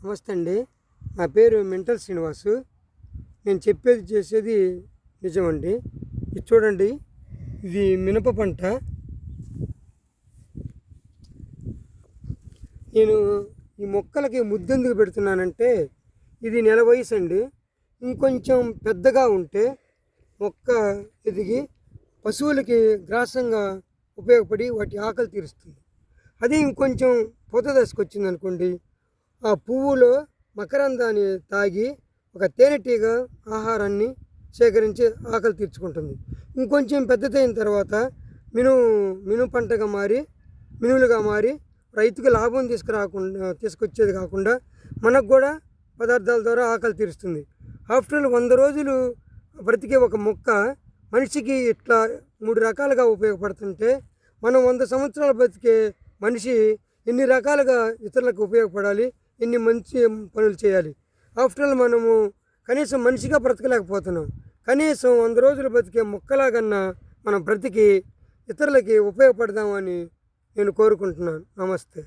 నమస్తే అండి. నా పేరు మెంటల్ శ్రీనివాసు. నేను చెప్పేది చేసేది నిజమండి. ఇది చూడండి, ఇది మినప పంట. నేను ఈ మొక్కలకి ముద్దెందుకు పెడుతున్నానంటే, ఇది నెల వయసు అండి. ఇంకొంచెం పెద్దగా ఉంటే మొక్క ఎదిగి పశువులకి గ్రాసంగా ఉపయోగపడి వాటి ఆకలి తీరుస్తుంది. అది ఇంకొంచెం పూత దశకు వచ్చింది అనుకోండి, ఆ పువ్వులో మకరందాన్ని తాగి ఒక తేనెటీగ ఆహారాన్ని సేకరించి ఆకలి తీర్చుకుంటుంది. ఇంకొంచెం పెద్దదైన తర్వాత మినుము పంటగా మారి మినువులుగా మారి రైతుకు లాభం తీసుకొచ్చేది కాకుండా మనకు కూడా పదార్థాల ద్వారా ఆకలి తీరుస్తుంది. ఆఫ్టర్ 100 రోజులు బ్రతికే ఒక మొక్క మనిషికి ఇట్లా 3 రకాలుగా ఉపయోగపడుతుంటే, మనం 100 సంవత్సరాలు బ్రతికే మనిషి ఎన్ని రకాలుగా ఇతరులకు ఉపయోగపడాలి, ఎన్ని మంచి పనులు చేయాలి. ఆఫ్టర్ ఆల్ మనము కనీసం మనిషిగా బ్రతకలేకపోతున్నాం. కనీసం 100 రోజులు బ్రతికే మొక్కలాగన్నా మనం బ్రతికి ఇతరులకి ఉపయోగపడదామని నేను కోరుకుంటున్నాను. నమస్తే.